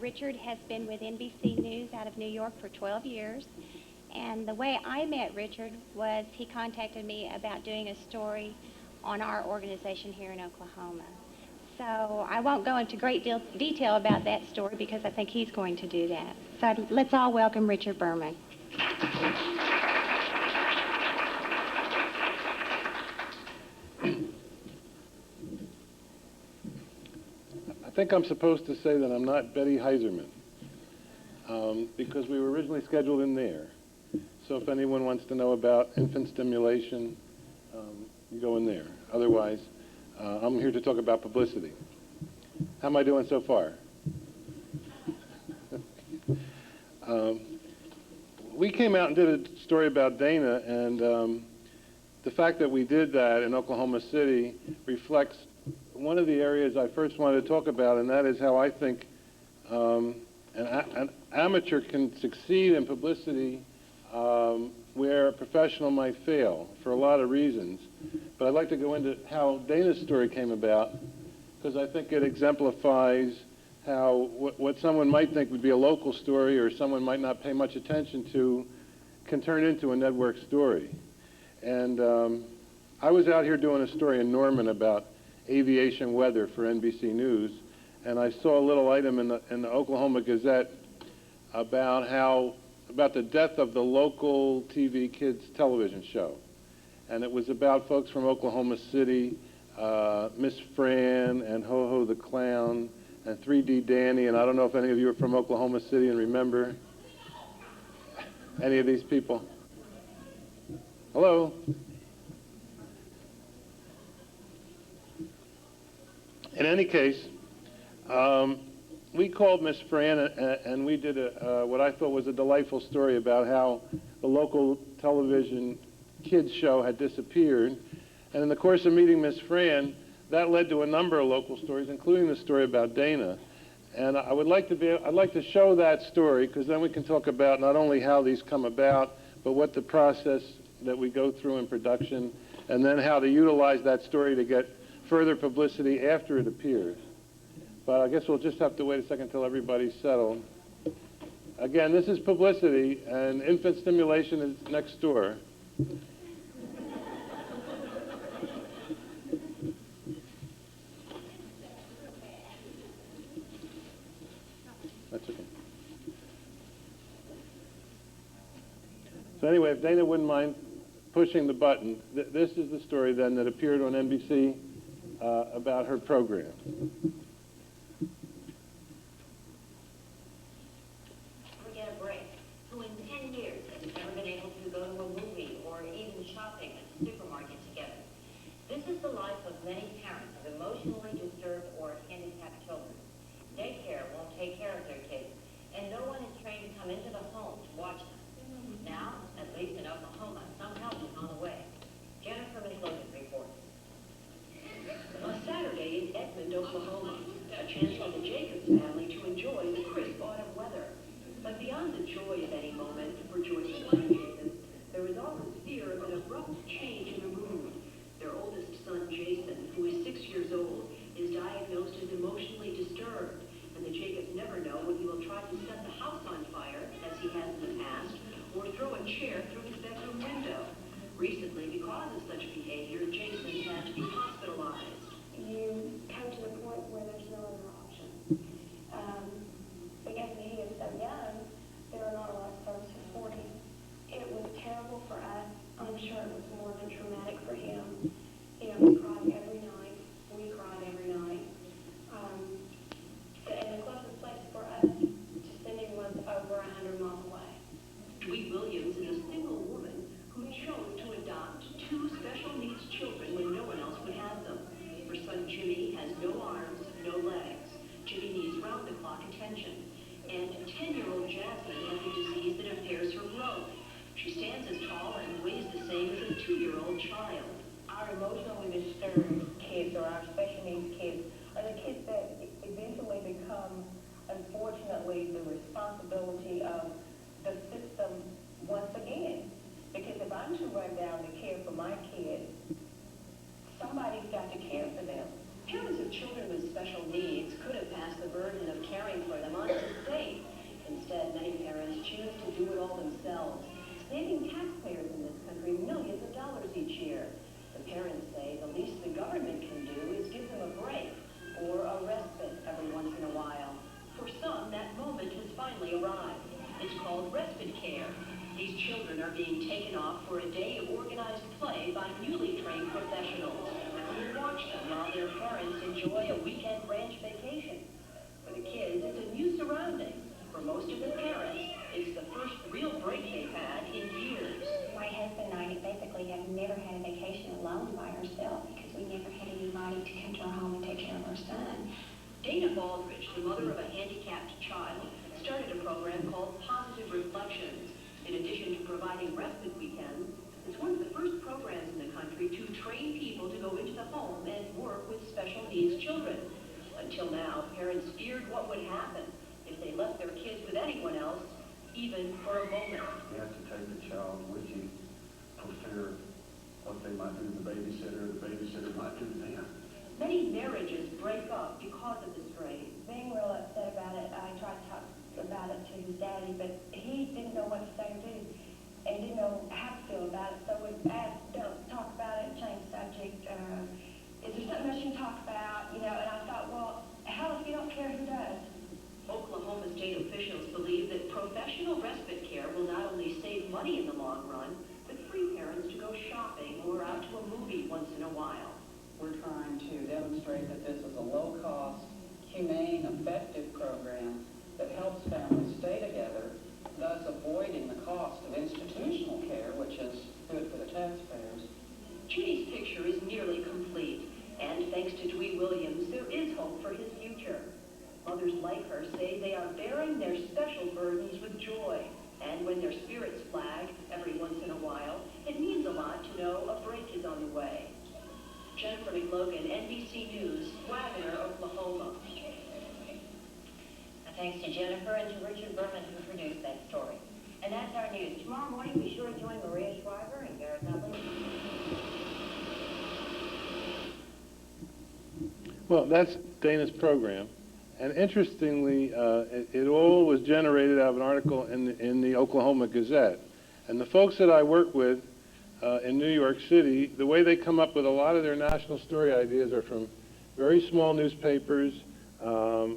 Richard has been with NBC News out of New York for 12 years. And the way I met Richard was he contacted me about doing a story on our organization here in Oklahoma. So I won't go into great detail about that story because I think he's going to do that. So let's all welcome Richard Berman. I think I'm supposed to say that I'm not Betty Heiserman because we were originally scheduled in there. So if anyone wants to know about infant stimulation, you go in there. Otherwise, I'm here to talk about publicity. How am I doing so far? We came out and did a story about Dana, and the fact that we did that in Oklahoma City reflects one of the areas I first wanted to talk about, and that is how I think an amateur can succeed in publicity where a professional might fail for a lot of reasons. But I'd like to go into how Dana's story came about, because I think it exemplifies how what someone might think would be a local story or someone might not pay much attention to can turn into a network story. And I was out here doing a story in Norman about aviation weather for NBC News, and I saw a little item in the Oklahoma Gazette about the death of the local TV kids television show. And it was about folks from Oklahoma City, Miss Fran and Ho-Ho the Clown and 3D Danny, and I don't know if any of you are from Oklahoma City and remember any of these people. Hello? In any case, we called Miss Fran and we did what I thought was a delightful story about how the local television kids show had disappeared. And in the course of meeting Miss Fran, that led to a number of local stories, including the story about Dana. And I'd like to show that story, because then we can talk about not only how these come about, but what the process that we go through in production, and then how to utilize that story to get further publicity after it appears. But I guess we'll just have to wait a second until everybody's settled. Again, this is publicity, and infant stimulation is next door. That's okay. So anyway, if Dana wouldn't mind pushing the button, this is the story then that appeared on NBC about her program. Forget a break. Who in 10 years has never been able to go to a movie or even shopping at the supermarket together? This is the life of many parents of emotionally disturbed or handicapped children. Daycare won't take care of their kids, and no one is trained to come into the home to watch them. Now, at least in Oklahoma, some help is on the way. Jennifer McLogan reports. On Saturday in Edmond, Oklahoma, a chance for the Jacobs family to enjoy the crisp autumn weather. But beyond the joy of any moment for Joyce and Jason, there was always fear of an abrupt change in the mood. Their oldest son, Jason, who is 6 years old, is diagnosed as emotionally disturbed, and the Jacobs never know when he will try to set the house on fire, as he has in the past, or throw a chair through his bedroom window. Recently, because of such behavior, Jason had to be hospitalized. You come to the point where there's no other option. Because he is so young, there are not a lot of services for him. It was terrible for us. I'm sure it was more than traumatic for him. You know, he cried every night. We cried every night. And the closest place for us to send him was over 100 miles away. Dwee Williams is a single woman who chose to adopt 2 special needs children when no one else would have them. Her son Jimmy has no arms, no legs. Jimmy needs round-the-clock attention. And 10-year-old Jasmine has a disease that impairs her growth. She stands as tall and weighs the same as a 2-year-old child. Our emotionally disturbed kids, or our special needs kids, are the kids that eventually become, unfortunately, the responsibility of the system once again. Because if I'm to run down to care for my kids, somebody's got to care for them. Parents of children with special needs could have passed the burden of caring for them onto the state. Instead, many parents choose to do it all themselves, saving taxpayers in this country millions of dollars each year. The parents say the least the government can do is give them a break or a respite every once in a while. For some, that moment has finally arrived. It's called respite care. These children are being taken off for a day of organized play by newly trained professionals who watch them while their parents enjoy a weekend ranch vacation. For the kids, it's a new surrounding. For most of the parents, it's the first real break they've had in years. My husband and I basically have never had a vacation alone by ourselves because we never had anybody to come to our home and take care of our son. Dana Baldridge, the mother of a handicapped child, started a program called Positive Reflections. In addition to providing respite weekends, it's one of the first programs in the country to train people to go into the home and work with special needs children. Until now, parents feared what would happen if they left their kids with anyone else, even for a moment. You have to take the child with you for fear what they might do to the babysitter might do to them. Many marriages break up because of the strain. Being real upset about it, I tried to talk about it to his daddy, but he didn't know what to say or do, and didn't know how to feel about it. So we asked, don't talk about it, change the subject. Is there something else you can talk about? You know, and I thought, well, hell, if you don't care, who does? Oklahoma state officials believe that professional respite care will not only save money in the long run, but free parents to go shopping or out to a movie once in a while. We're trying to demonstrate that this is a low-cost, humane, effective program that helps families stay together, thus avoiding the cost of institutional care, which is good for the taxpayers. Judy's picture is nearly complete, and thanks to Dwee Williams, there is hope for his future. Mothers like her say they are bearing their special burdens with joy, and when their spirits flag every once in a while, it means a lot to know a break is on the way. Jennifer McLogan, NBC News, Wagner, Oklahoma. Thanks to Jennifer and to Richard Berman who produced that story. And that's our news. Tomorrow morning, be sure to join Maria Shriver and Garrett Nutley. Well, that's Dana's program. And interestingly, it all was generated out of an article in the Oklahoma Gazette. And the folks that I work with in New York City, the way they come up with a lot of their national story ideas are from very small newspapers.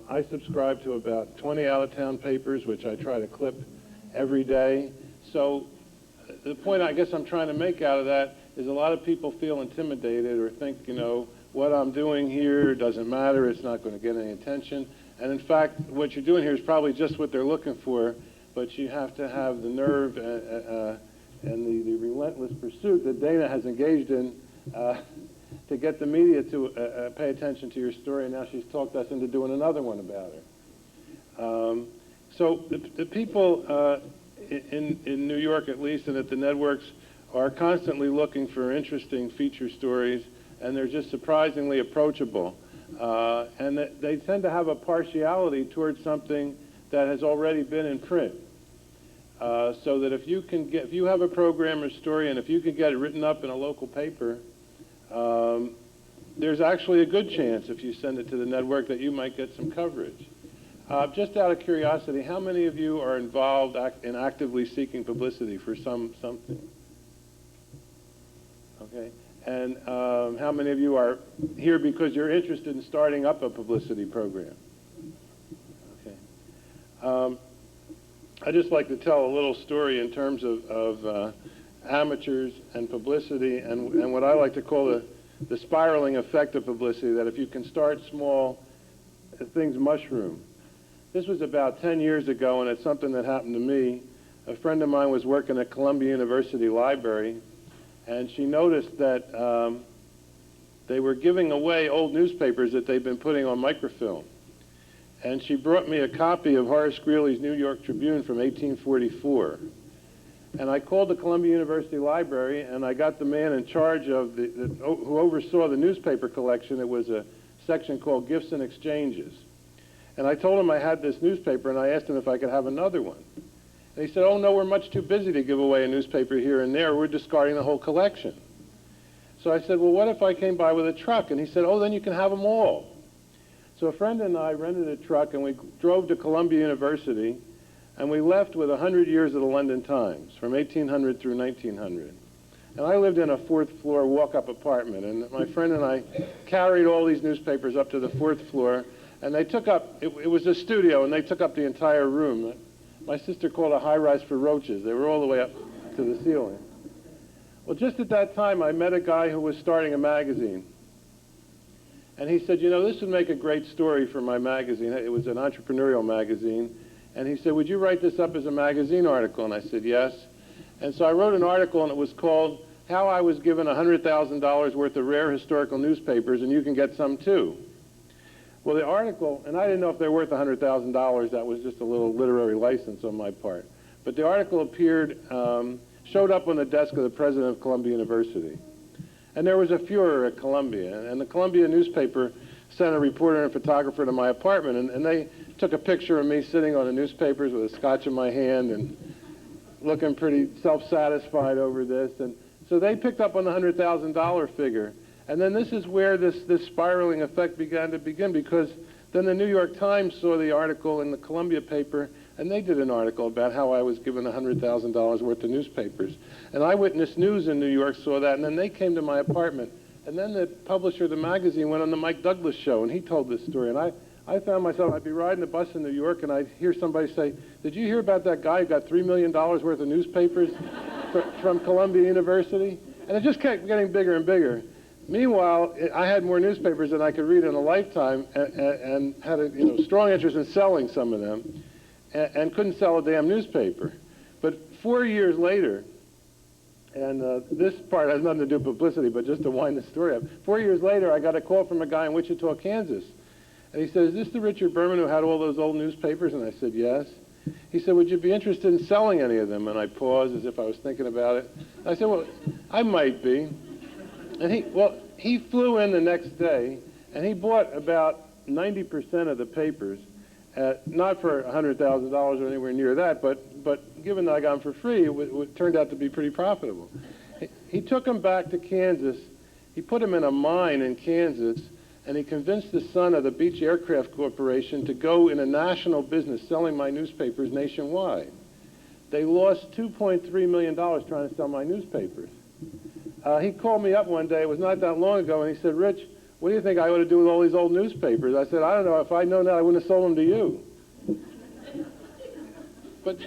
I subscribe to about 20 out-of-town papers, which I try to clip every day. So the point I guess I'm trying to make out of that is a lot of people feel intimidated or think, you know, what I'm doing here doesn't matter, it's not going to get any attention. And in fact, what you're doing here is probably just what they're looking for, but you have to have the nerve and the relentless pursuit that Dana has engaged in to get the media to pay attention to your story, and now she's talked us into doing another one about her. So the people in New York, at least, and at the networks, are constantly looking for interesting feature stories, and they're just surprisingly approachable. And they tend to have a partiality towards something that has already been in print. So that if you have a program or story, and if you can get it written up in a local paper, there's actually a good chance, if you send it to the network, that you might get some coverage. Just out of curiosity, how many of you are involved in actively seeking publicity for something? Okay. And how many of you are here because you're interested in starting up a publicity program? Okay. I'd just like to tell a little story in terms of amateurs and publicity and what I like to call the spiraling effect of publicity, that if you can start small, things mushroom. This was about 10 years ago, and it's something that happened to me. A friend of mine was working at Columbia University Library, and she noticed that they were giving away old newspapers that they'd been putting on microfilm. And she brought me a copy of Horace Greeley's New York Tribune from 1844. And I called the Columbia University Library, and I got the man in charge of who oversaw the newspaper collection. It was a section called Gifts and Exchanges. And I told him I had this newspaper, and I asked him if I could have another one. And he said, oh, no, we're much too busy to give away a newspaper here and there. We're discarding the whole collection. So I said, well, what if I came by with a truck? And he said, oh, then you can have them all. So a friend and I rented a truck, and we drove to Columbia University, and we left with 100 years of the London Times, from 1800 through 1900. And I lived in a fourth-floor walk-up apartment, and my friend and I carried all these newspapers up to the fourth floor, and they took up, it was a studio, and they took up the entire room. My sister called it a high-rise for roaches. They were all the way up to the ceiling. Well, just at that time, I met a guy who was starting a magazine. And he said, you know, this would make a great story for my magazine. It was an entrepreneurial magazine. And he said, would you write this up as a magazine article? And I said, yes. And so I wrote an article, and it was called How I Was Given $100,000 Worth of Rare Historical Newspapers, and You Can Get Some Too. Well, the article, and I didn't know if they're worth $100,000. That was just a little literary license on my part. But the article appeared, showed up on the desk of the president of Columbia University. And there was a furor at Columbia, and the Columbia newspaper sent a reporter and a photographer to my apartment, and they took a picture of me sitting on the newspapers with a scotch in my hand and looking pretty self-satisfied over this. And so they picked up on the $100,000 figure. And then this is where this spiraling effect began, because then the New York Times saw the article in the Columbia paper, and they did an article about how I was given $100,000 worth of newspapers. And Eyewitness News in New York saw that, and then they came to my apartment. And then the publisher of the magazine went on the Mike Douglas show, and he told this story. And I found myself, I'd be riding the bus in New York, and I'd hear somebody say, did you hear about that guy who got $3 million worth of newspapers from Columbia University? And it just kept getting bigger and bigger. Meanwhile, I had more newspapers than I could read in a lifetime, and had a strong interest in selling some of them, and couldn't sell a damn newspaper. But 4 years later, and this part has nothing to do with publicity, but just to wind the story up. 4 years later, I got a call from a guy in Wichita, Kansas. And he said, is this the Richard Berman who had all those old newspapers? And I said, yes. He said, would you be interested in selling any of them? And I paused as if I was thinking about it. And I said, well, I might be. And he flew in the next day, and he bought about 90% of the papers, not for $100,000 or anywhere near that, but given that I got them for free, it turned out to be pretty profitable. He took them back to Kansas. He put them in a mine in Kansas, and he convinced the son of the Beach Aircraft Corporation to go in a national business selling my newspapers nationwide. They lost $2.3 million trying to sell my newspapers. He called me up one day, it was not that long ago, and he said, Rich, what do you think I ought to do with all these old newspapers? I said, I don't know. If I'd known that, I wouldn't have sold them to you. But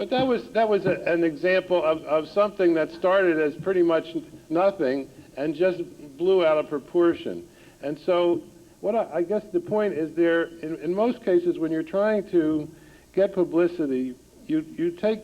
that was an example of something that started as pretty much nothing and just blew out of proportion. And so I guess the point is there, in most cases, when you're trying to get publicity, you take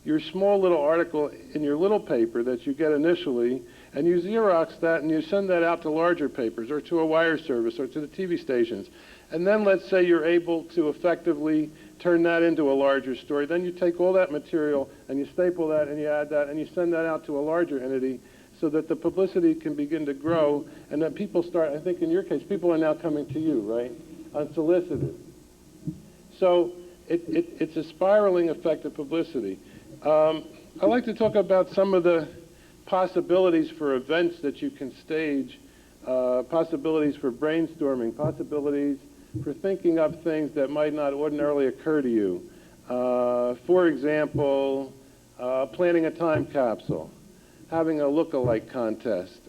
your small little article in your little paper that you get initially, and you Xerox that and you send that out to larger papers or to a wire service or to the TV stations. And then let's say you're able to effectively turn that into a larger story. Then you take all that material and you staple that and you add that and you send that out to a larger entity so that the publicity can begin to grow and that people start, I think in your case, people are now coming to you, right, unsolicited. So it's a spiraling effect of publicity. I'd like to talk about some of the possibilities for events that you can stage, possibilities for brainstorming, possibilities for thinking up things that might not ordinarily occur to you. For example, planning a time capsule, having a look-alike contest,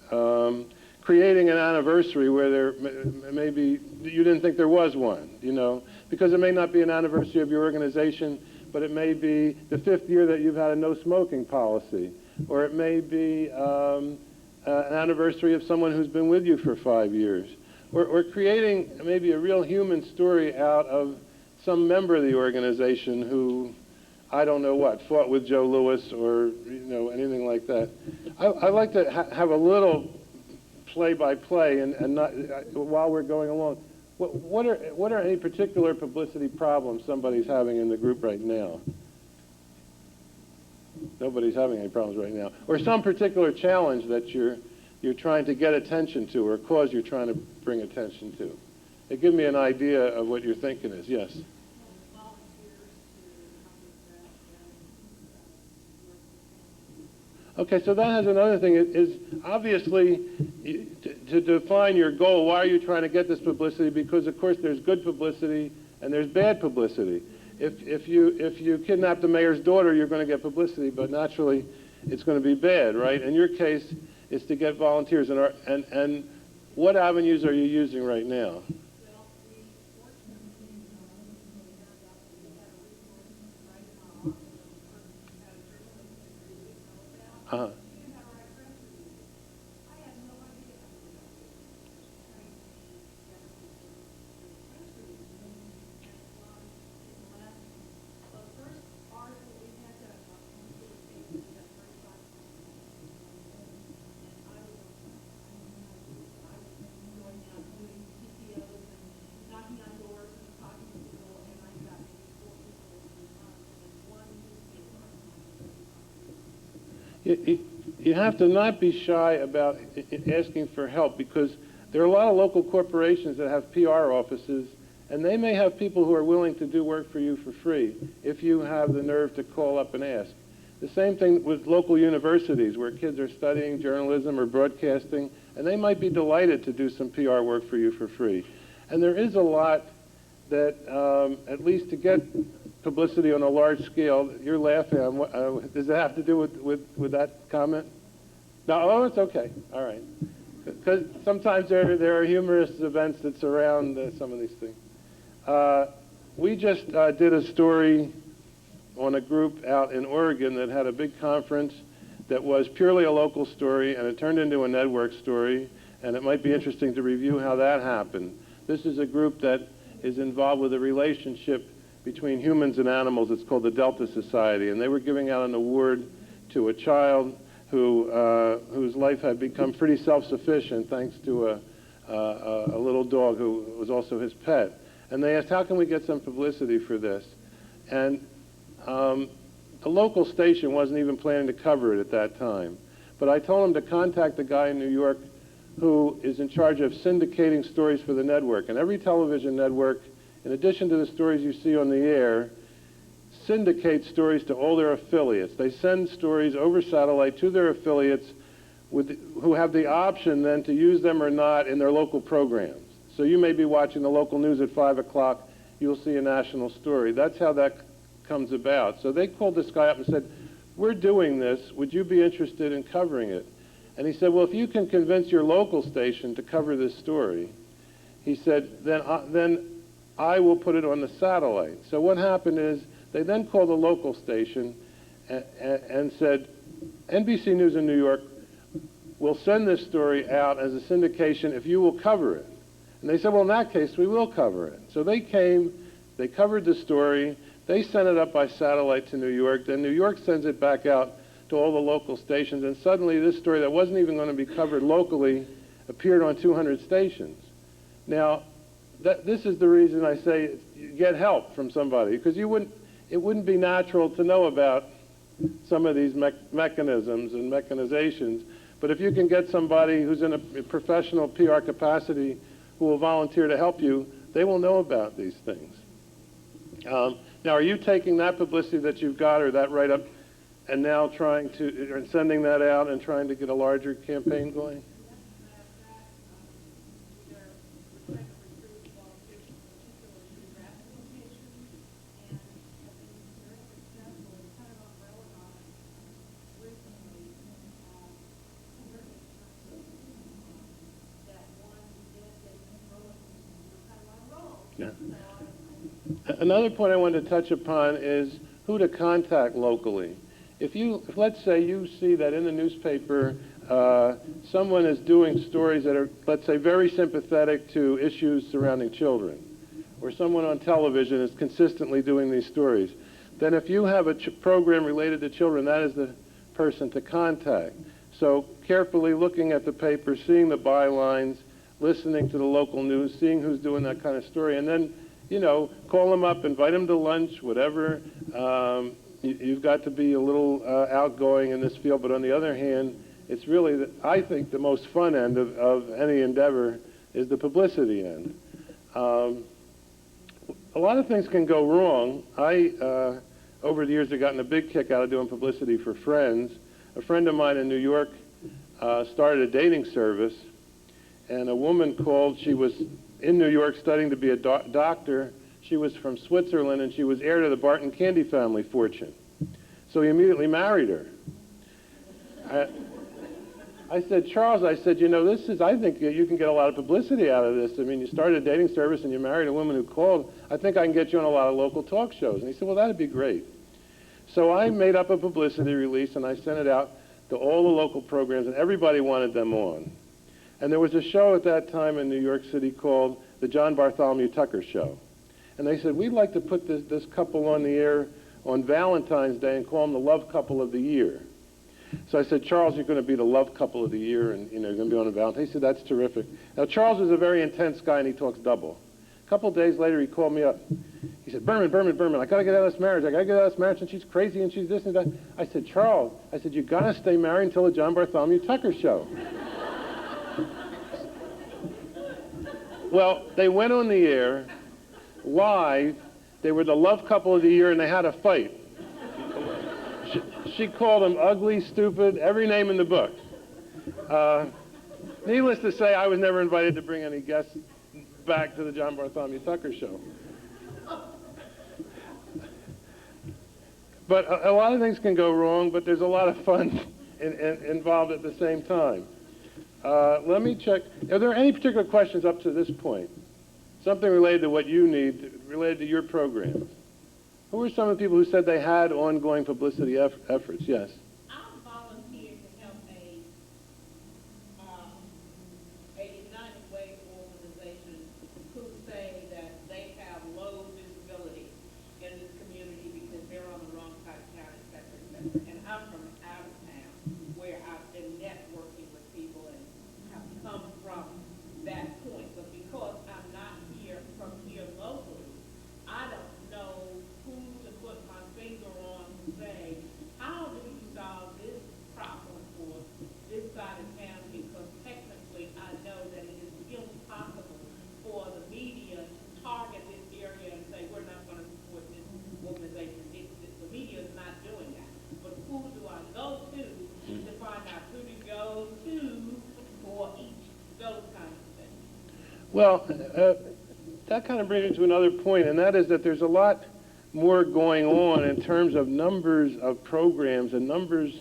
creating an anniversary where there maybe you didn't think there was one, because it may not be an anniversary of your organization, but it may be the 5th year that you've had a no-smoking policy, or it may be an anniversary of someone who's been with you for 5 years, or creating maybe a real human story out of some member of the organization who, I don't know what, fought with Joe Louis or anything like that. I like to have a little play-by-play, and not while we're going along. What are any particular publicity problems somebody's having in the group right now? Nobody's having any problems right now. Or some particular challenge that you're trying to get attention to, or a cause you're trying to bring attention to. Give me an idea of what your thinking is. Yes? Okay, so that has another thing, is obviously, to define your goal, why are you trying to get this publicity? Because, of course, there's good publicity and there's bad publicity. If you kidnap the mayor's daughter, you're going to get publicity, but naturally, it's going to be bad, right? In your case, it's to get volunteers. And what avenues are you using right now? Uh-huh. You have to not be shy about asking for help, because there are a lot of local corporations that have PR offices, and they may have people who are willing to do work for you for free if you have the nerve to call up and ask. The same thing with local universities where kids are studying journalism or broadcasting, and they might be delighted to do some PR work for you for free. And there is a lot that, at least to get publicity on a large scale, you're laughing. Does that have to do with that comment? No, oh, it's okay. All right. Because sometimes there are humorous events that surround some of these things. We just did a story on a group out in Oregon that had a big conference that was purely a local story, and it turned into a network story, and it might be interesting to review how that happened. This is a group that is involved with a relationship between humans and animals. It's called the Delta Society, and they were giving out an award to a child whose life had become pretty self-sufficient thanks to a little dog who was also his pet. And they asked, how can we get some publicity for this? And the local station wasn't even planning to cover it at that time. But I told them to contact the guy in New York who is in charge of syndicating stories for the network. And every television network, in addition to the stories you see on the air, syndicate stories to all their affiliates. They send stories over satellite to their affiliates who have the option then to use them or not in their local programs. So you may be watching the local news at 5 o'clock, you'll see a national story. That's how that comes about. So they called this guy up and said, we're doing this, would you be interested in covering it? And he said, well, if you can convince your local station to cover this story, he said, then I will put it on the satellite. So what happened is they then called the local station and said, NBC News in New York will send this story out as a syndication if you will cover it. And they said, well, in that case, we will cover it. So they came, they covered the story, they sent it up by satellite to New York, then New York sends it back out to all the local stations, and suddenly this story that wasn't even going to be covered locally appeared on 200 stations. Now, this is the reason I say get help from somebody, because it wouldn't be natural to know about some of these mechanisms and mechanizations, but if you can get somebody who's in a professional PR capacity who will volunteer to help you, they will know about these things. Now, are you taking that publicity that you've got or that write-up and now and sending that out and trying to get a larger campaign going? Yeah. Another point I wanted to touch upon is who to contact locally. If let's say you see that in the newspaper someone is doing stories that are, let's say, very sympathetic to issues surrounding children, or someone on television is consistently doing these stories, then if you have a program related to children, that is the person to contact. So carefully looking at the paper, seeing the bylines, listening to the local news, seeing who's doing that kind of story, and then, call them up, invite them to lunch, whatever. You've got to be a little outgoing in this field, but on the other hand, it's really, I think, the most fun end of any endeavor is the publicity end. A lot of things can go wrong. Over the years, have gotten a big kick out of doing publicity for friends. a friend of mine in New York started a dating service, and a woman called. She was in New York studying to be a doctor. She was from Switzerland, and she was heir to the Barton Candy family fortune. So he immediately married her. I said, Charles, I said, you know, I think you can get a lot of publicity out of this. I mean, you started a dating service and you married a woman who called. I think I can get you on a lot of local talk shows. And he said, well, that'd be great. So I made up a publicity release and I sent it out to all the local programs, and everybody wanted them on. And there was a show at that time in New York City called the John Bartholomew Tucker Show. And they said, we'd like to put this couple on the air on Valentine's Day and call them the love couple of the year. So I said, Charles, you're going to be the love couple of the year, and you're going to be on a Valentine's. He said, that's terrific. Now, Charles is a very intense guy, and he talks double. A couple of days later, he called me up. He said, Berman, I got to get out of this marriage. I got to get out of this marriage, and she's crazy, and she's this and that. I said, Charles, I said, you got to stay married until the John Bartholomew Tucker Show. Well, they went on the air live. They were the love couple of the year, and they had a fight. She called him ugly, stupid, every name in the book. Needless to say, I was never invited to bring any guests back to the John Bartholomew Tucker Show. But a lot of things can go wrong, but there's a lot of fun involved at the same time. Let me check. Are there any particular questions up to this point? Something related to what you need, related to your program? Who were some of the people who said they had ongoing publicity efforts? Yes. I volunteered to help a United Way organization who say that they have low visibility in this community because they're on the wrong side of town, et cetera, et cetera. And I'm from out of town where I've been networking with people and have come from that point. But because I'm not from here locally, I don't know who to put my finger on to say, how do you solve this problem for this side of town? Because technically, I know that it is impossible for the media to target this area and say, we're not going to support this organization. The media is not doing that. But who do I go to find out who to go to for each, those kinds of things? Well, that kind of brings me to another point, and that is that there's a lot more going on in terms of numbers of programs and numbers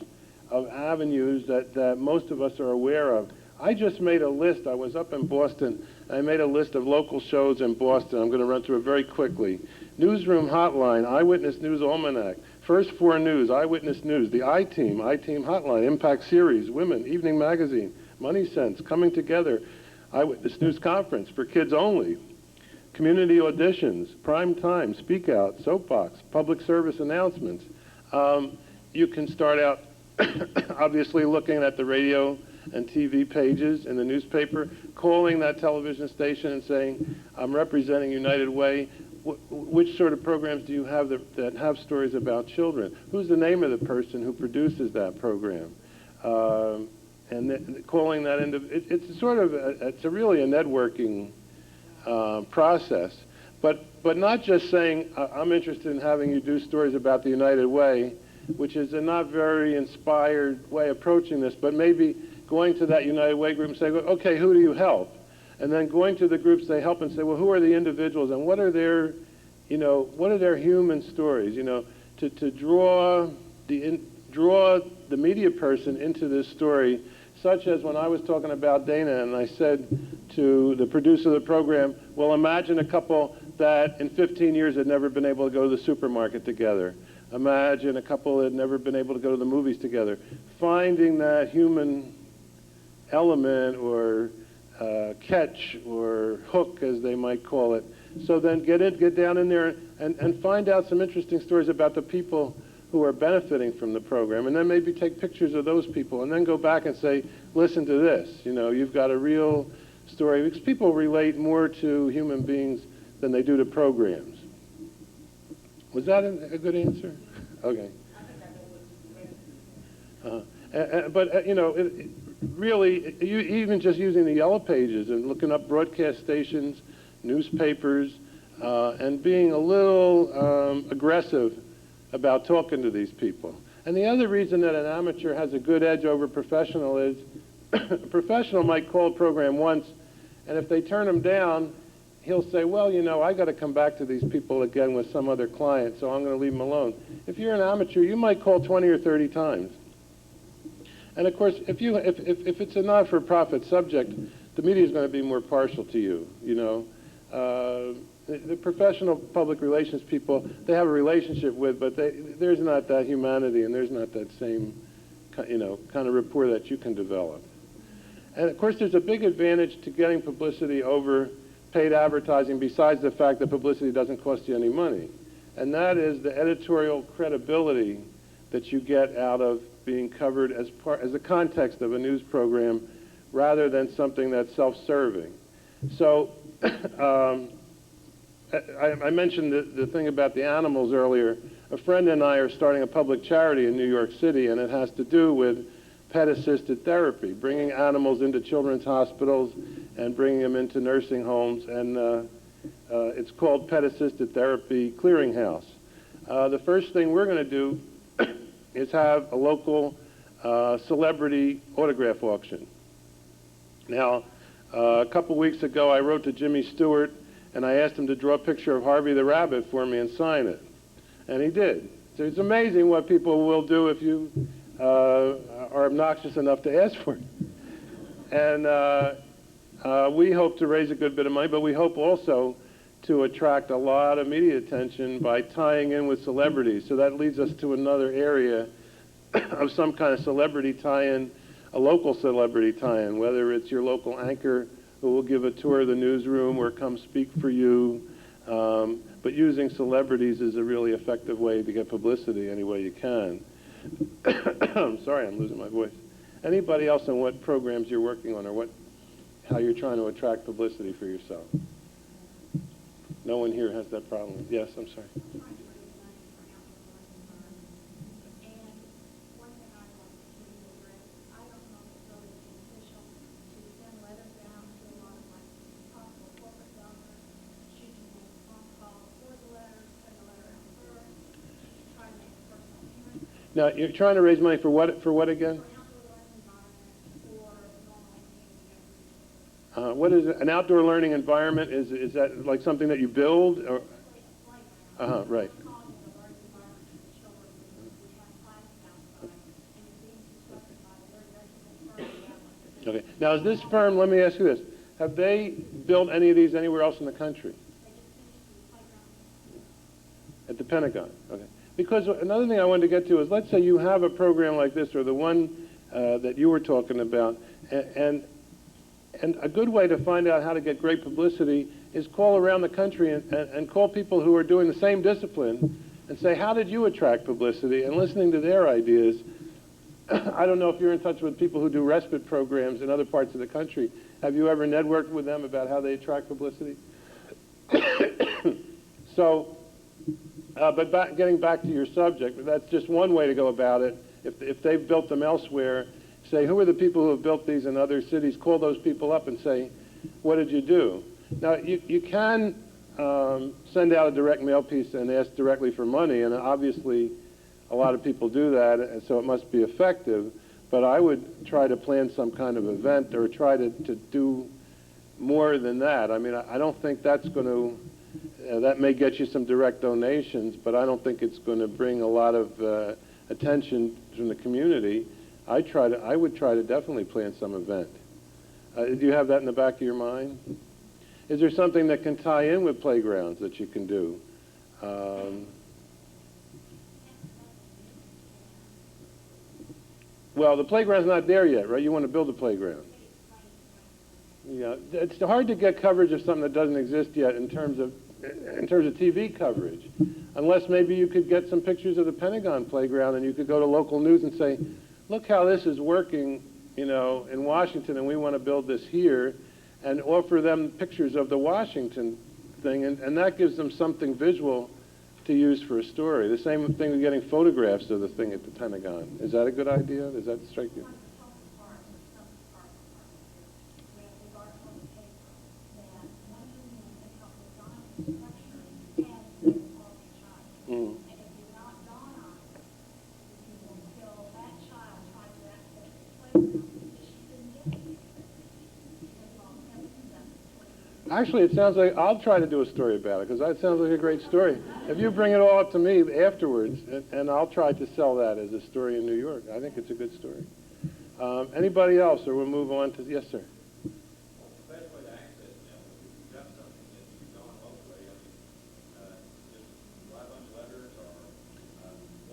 of avenues that most of us are aware of. I just made a list. I was up in Boston. I made a list of local shows in Boston. I'm going to run through it very quickly. Newsroom Hotline, Eyewitness News Almanac, First 4 News, Eyewitness News, the I-Team Hotline, Impact Series, Women, Evening Magazine, Money Sense, Coming Together, Eyewitness News Conference for kids only, community auditions, prime time, speak out, soapbox, public service announcements. You can start out obviously looking at the radio and TV pages in the newspaper, calling that television station and saying, I'm representing United Way. Which sort of programs do you have that have stories about children? Who's the name of the person who produces that program? And then calling that into, it's sort of, it's really a networking process, but not just saying, I'm interested in having you do stories about the United Way, which is a not very inspired way of approaching this, but maybe going to that United Way group and saying, okay, who do you help? And then going to the groups they help and say, well, who are the individuals and what are their, what are their human stories, to draw the media person into this story, such as when I was talking about Dana and I said to the producer of the program, well, imagine a couple that in 15 years had never been able to go to the supermarket together. Imagine a couple that had never been able to go to the movies together. Finding that human element or catch or hook, as they might call it. So then get down in there and find out some interesting stories about the people who are benefiting from the program, and then maybe take pictures of those people, and then go back and say, listen to this, you've got a real story, because people relate more to human beings than they do to programs. Was that a good answer? Okay. Really, even just using the yellow pages and looking up broadcast stations, newspapers, and being a little aggressive about talking to these people. And the other reason that an amateur has a good edge over a professional is a professional might call a program once, and if they turn him down, he'll say, well, you know, I got to come back to these people again with some other client, so I'm going to leave them alone. If you're an amateur, you might call 20 or 30 times. And of course, if it's a not-for-profit subject, the media is going to be more partial to you, you know. The professional public relations people, they have a relationship with, but there's not that humanity and there's not that same, you know, kind of rapport that you can develop. And of course, there's a big advantage to getting publicity over paid advertising besides the fact that publicity doesn't cost you any money. And that is the editorial credibility that you get out of being covered as a context of a news program rather than something that's self-serving. So, I mentioned the thing about the animals earlier. A friend and I are starting a public charity in New York City, and it has to do with pet-assisted therapy, bringing animals into children's hospitals and bringing them into nursing homes, and it's called Pet-Assisted Therapy Clearinghouse. The first thing we're going to do is have a local celebrity autograph auction. Now, a couple weeks ago, I wrote to Jimmy Stewart, and I asked him to draw a picture of Harvey the Rabbit for me and sign it. And he did. So it's amazing what people will do if you are obnoxious enough to ask for it. And we hope to raise a good bit of money, but we hope also to attract a lot of media attention by tying in with celebrities. So that leads us to another area of some kind of celebrity tie-in, a local celebrity tie-in, whether it's your local anchor who will give a tour of the newsroom or come speak for you. But using celebrities is a really effective way to get publicity any way you can. I'm sorry, I'm losing my voice. Anybody else on what programs you're working on or how you're trying to attract publicity for yourself? No one here has that problem. Yes, I'm sorry. Now, you're trying to raise money for what again? What is it? An outdoor learning environment? Is that like something that you build? Or? Right. Okay. Now, is this firm, let me ask you this, have they built any of these anywhere else in the country? At the Pentagon. Okay. Because another thing I wanted to get to is, let's say you have a program like this or the one that you were talking about, and a good way to find out how to get great publicity is call around the country and call people who are doing the same discipline and say, how did you attract publicity? And listening to their ideas. I don't know if you're in touch with people who do respite programs in other parts of the country. Have you ever networked with them about how they attract publicity? So, but getting back to your subject, that's just one way to go about it. If they've built them elsewhere, say, who are the people who have built these in other cities? Call those people up and say, what did you do? Now, you can send out a direct mail piece and ask directly for money, and obviously a lot of people do that, and so it must be effective. But I would try to plan some kind of event or try to do more than that. I mean, I don't think that's going to, that may get you some direct donations, but I don't think it's going to bring a lot of attention from the community. I would try to definitely plan some event. Do you have that in the back of your mind? Is there something that can tie in with playgrounds that you can do? Well, the playground's not there yet, right? You want to build a playground. Yeah, it's hard to get coverage of something that doesn't exist yet in terms of TV coverage, unless maybe you could get some pictures of the Pentagon playground and you could go to local news and say, look how this is working, you know, in Washington, and we want to build this here, and offer them pictures of the Washington thing, and that gives them something visual to use for a story. The same thing with getting photographs of the thing at the Pentagon. Is that a good idea? Does that strike you? Actually, it sounds like I'll try to do a story about it, because that sounds like a great story. If you bring it all up to me afterwards, and I'll try to sell that as a story in New York. I think it's a good story. Anybody else, or we'll move on to, yes, sir? Best way to access them, if you've got something that you've gone locally, just write a bunch of letters, or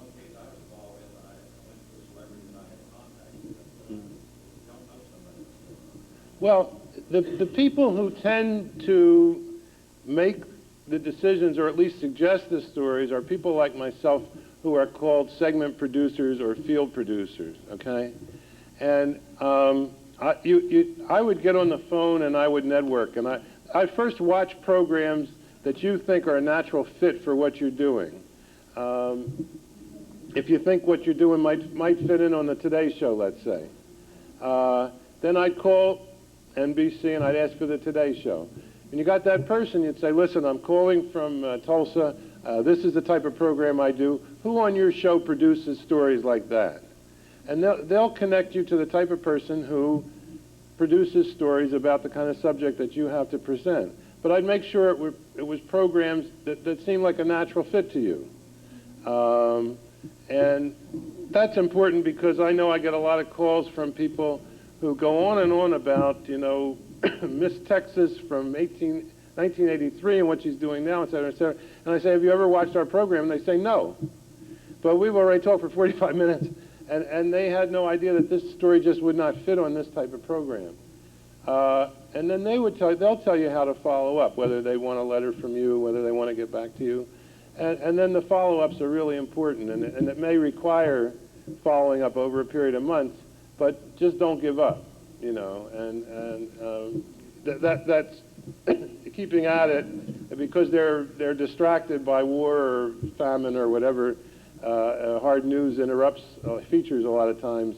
one case I was involved in, I went to a celebrity that I had contact with, don't know somebody. Well, the people who tend to make the decisions, or at least suggest the stories, are people like myself who are called segment producers or field producers, okay? And I would get on the phone and I would network, and I first watch programs that you think are a natural fit for what you're doing. If you think what you're doing might fit in on the Today Show, let's say, then I'd call NBC and I'd ask for the Today Show. And you got that person, you'd say, listen, I'm calling from Tulsa. This is the type of program I do. Who on your show produces stories like that? And they'll connect you to the type of person who produces stories about the kind of subject that you have to present. But I'd make sure it was programs that seemed like a natural fit to you. And that's important, because I know I get a lot of calls from people who go on and on about, you know, Miss Texas from 1983 and what she's doing now, et cetera, et cetera. And I say, have you ever watched our program? And they say, no. But we've already talked for 45 minutes, and they had no idea that this story just would not fit on this type of program. And then they'll tell you how to follow up, whether they want a letter from you, whether they want to get back to you. And then the follow-ups are really important, and it may require following up over a period of months, but just don't give up, you know, and that's keeping at it, because they're distracted by war or famine or whatever. Hard news interrupts features a lot of times.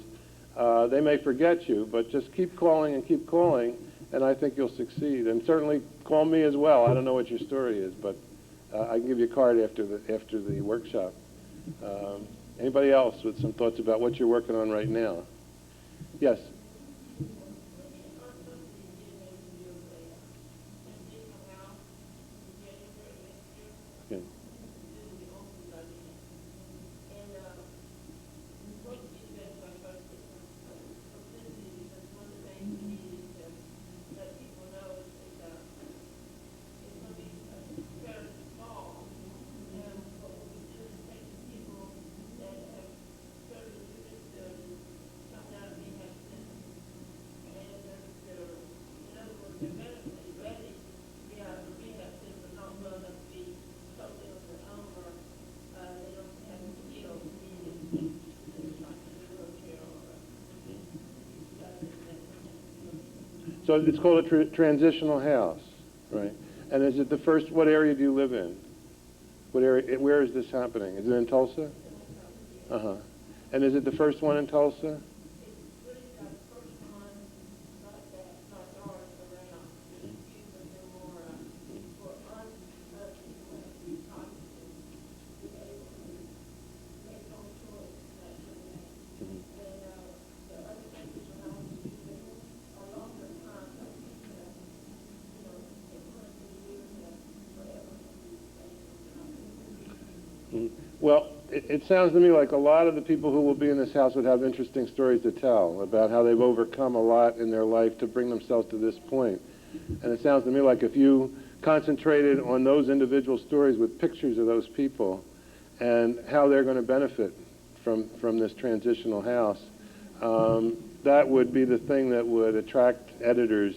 They may forget you, but just keep calling, and I think you'll succeed. And certainly call me as well. I don't know what your story is, but I can give you a card after the workshop. Anybody else with some thoughts about what you're working on right now? Yes. Okay. So it's called a transitional house, right? And is it the first, what area do you live in? What area, where is this happening? Is it in Tulsa? Uh-huh. And is it the first one in Tulsa? Well, it sounds to me like a lot of the people who will be in this house would have interesting stories to tell about how they've overcome a lot in their life to bring themselves to this point. And it sounds to me like if you concentrated on those individual stories with pictures of those people and how they're going to benefit from this transitional house, that would be the thing that would attract editors.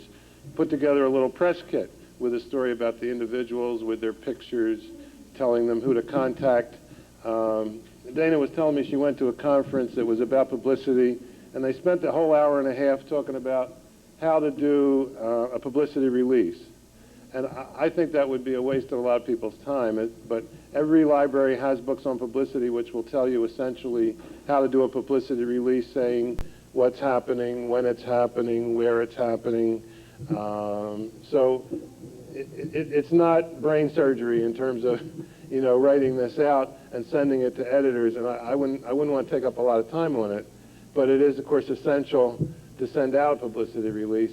Put together a little press kit with a story about the individuals with their pictures, telling them who to contact. Dana was telling me she went to a conference that was about publicity, and they spent the whole hour and a half talking about how to do a publicity release. And I think that would be a waste of a lot of people's time. But every library has books on publicity which will tell you essentially how to do a publicity release, saying what's happening, when it's happening, where it's happening. So it's not brain surgery in terms of, you know, writing this out and sending it to editors, and I wouldn't want to take up a lot of time on it, but it is, of course, essential to send out a publicity release.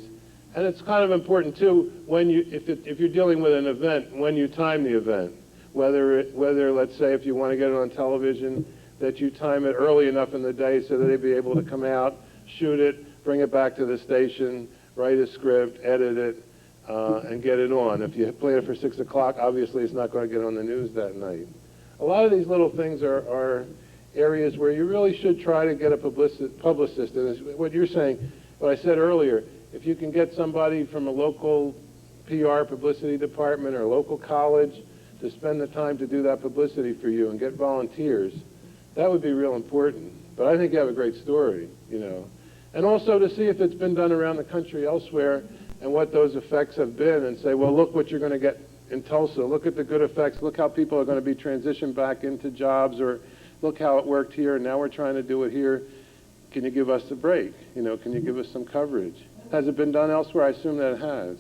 And it's kind of important too when if you're dealing with an event, when you time the event, whether let's say if you want to get it on television, that you time it early enough in the day so that they'd be able to come out, shoot it, bring it back to the station, write a script, edit it, and get it on. If you plan it for 6 o'clock, obviously it's not going to get on the news that night. A lot of these little things are areas where you really should try to get a publicist. And it's what you're saying, what I said earlier, if you can get somebody from a local PR publicity department or a local college to spend the time to do that publicity for you and get volunteers, that would be real important. But I think you have a great story, you know. And also to see if it's been done around the country elsewhere and what those effects have been, and say, well, look what you're going to get in Tulsa. Look at the good effects. Look how people are going to be transitioned back into jobs, or look how it worked here, and now we're trying to do it here. Can you give us a break? You know, can you give us some coverage? Has it been done elsewhere? I assume that it has.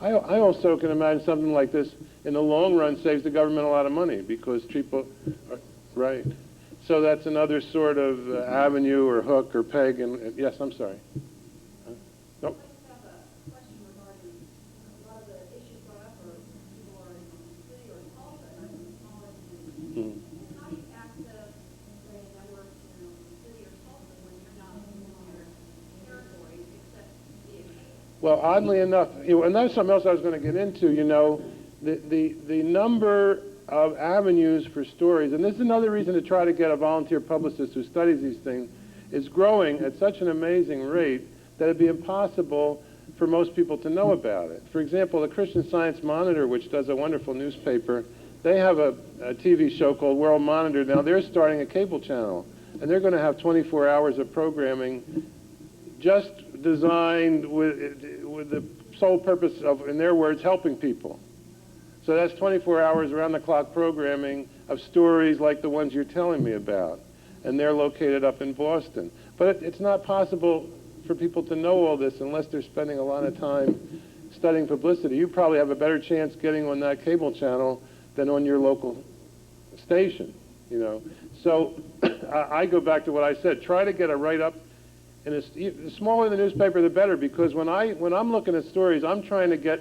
I also can imagine something like this in the long run saves the government a lot of money, because people are, right. So that's another sort of avenue or hook or peg. And yes, I'm sorry. Nope. I have a question regarding a lot of the issues brought up are people are in the city or in Tulsa, or in the smaller communities. And how do you access, say, a network in the city or Tulsa when you're not in your territory, except via cable? Well, oddly enough, and that's something else I was going to get into, you know, the number of avenues for stories, and this is another reason to try to get a volunteer publicist who studies these things, is growing at such an amazing rate that it'd be impossible for most people to know about it. For example, the Christian Science Monitor, which does a wonderful newspaper, they have a TV show called World Monitor. Now they're starting a cable channel, and they're going to have 24 hours of programming just designed with the sole purpose of, in their words, helping people. So that's 24 hours around-the-clock programming of stories like the ones you're telling me about. And they're located up in Boston. But it's not possible for people to know all this unless they're spending a lot of time studying publicity. You probably have a better chance getting on that cable channel than on your local station, you know. So I go back to what I said. Try to get a write-up. And the smaller the newspaper, the better, because when I'm looking at stories, I'm trying to get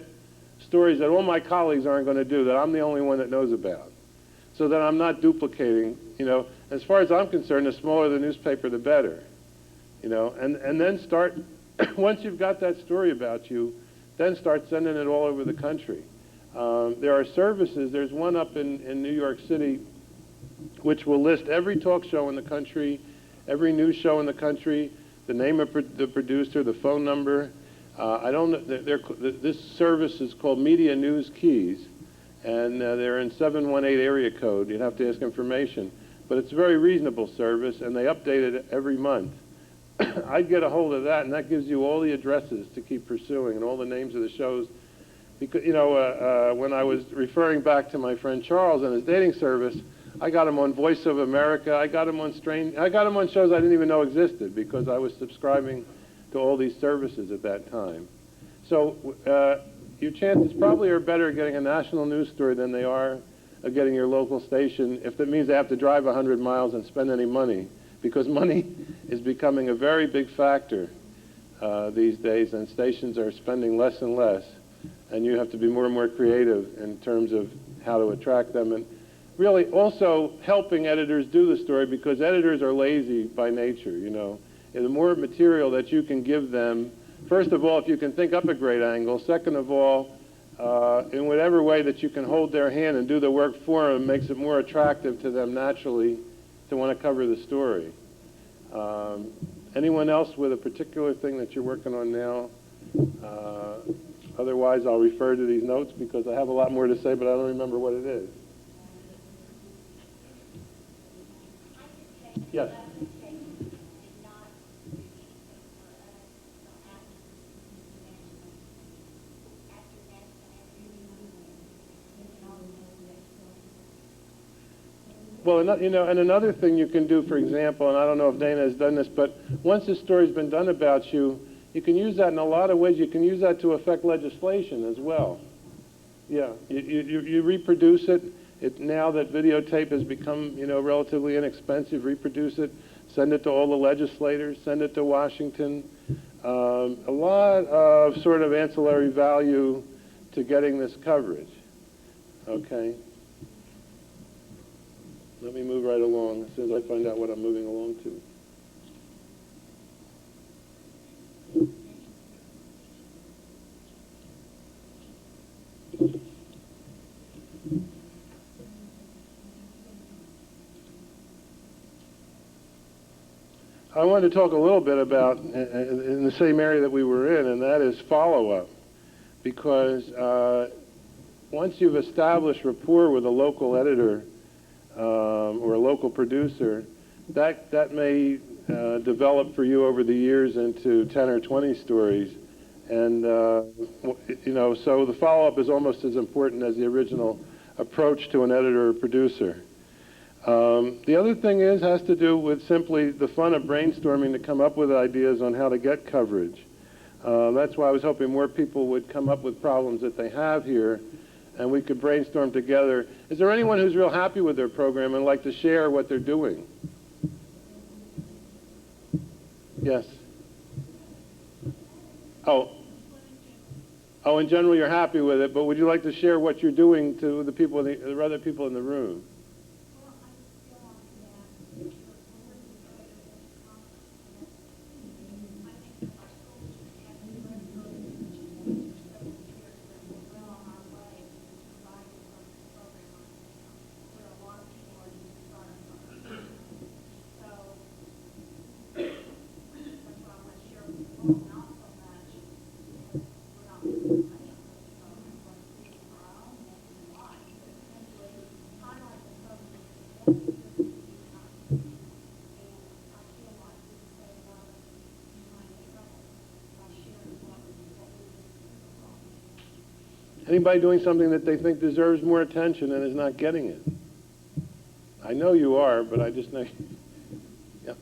stories that all my colleagues aren't going to do, that I'm the only one that knows about, so that I'm not duplicating, you know. As far as I'm concerned, the smaller the newspaper, the better, you know. And then start, once you've got that story about you, then start sending it all over the country. There are services. There's one up in New York City which will list every talk show in the country, every news show in the country, the name of the producer, the phone number. I don't know. This service is called Media News Keys, and they're in 718 area code. You'd have to ask information, but it's a very reasonable service, and they update it every month. I'd get a hold of that, and that gives you all the addresses to keep pursuing and all the names of the shows. Because, you know, when I was referring back to my friend Charles and his dating service, I got him on Voice of America. I got him on shows I didn't even know existed, because I was subscribing to all these services at that time. So your chances probably are better getting a national news story than they are of getting your local station, if that means they have to drive 100 miles and spend any money, because money is becoming a very big factor these days, and stations are spending less and less, and you have to be more and more creative in terms of how to attract them, and really also helping editors do the story, because editors are lazy by nature, you know. And the more material that you can give them, first of all, if you can think up a great angle, second of all, in whatever way that you can hold their hand and do the work for them, makes it more attractive to them naturally to want to cover the story. Anyone else with a particular thing that you're working on now? Otherwise, I'll refer to these notes, because I have a lot more to say, but I don't remember what it is. Yes. Well, you know, and another thing you can do, for example, and I don't know if Dana has done this, but once this story's been done about you, you can use that in a lot of ways. You can use that to affect legislation as well. Yeah, you reproduce it. Now that videotape has become, you know, relatively inexpensive, reproduce it, send it to all the legislators, send it to Washington. A lot of sort of ancillary value to getting this coverage. Okay. Let me move right along as soon as I find out what I'm moving along to. I wanted to talk a little bit about, in the same area that we were in, and that is follow-up. Because once you've established rapport with a local editor or a local producer, that may develop for you over the years into 10 or 20 stories. And, you know, so the follow-up is almost as important as the original approach to an editor or producer. The other thing has to do with simply the fun of brainstorming to come up with ideas on how to get coverage. That's why I was hoping more people would come up with problems that they have here, and we could brainstorm together. Is there anyone who's real happy with their program and like to share what they're doing? Yes. Oh, in general you're happy with it, but would you like to share what you're doing to the people, the other people in the room? Anybody doing something that they think deserves more attention and is not getting it? I know you are, but I just know. Yeah.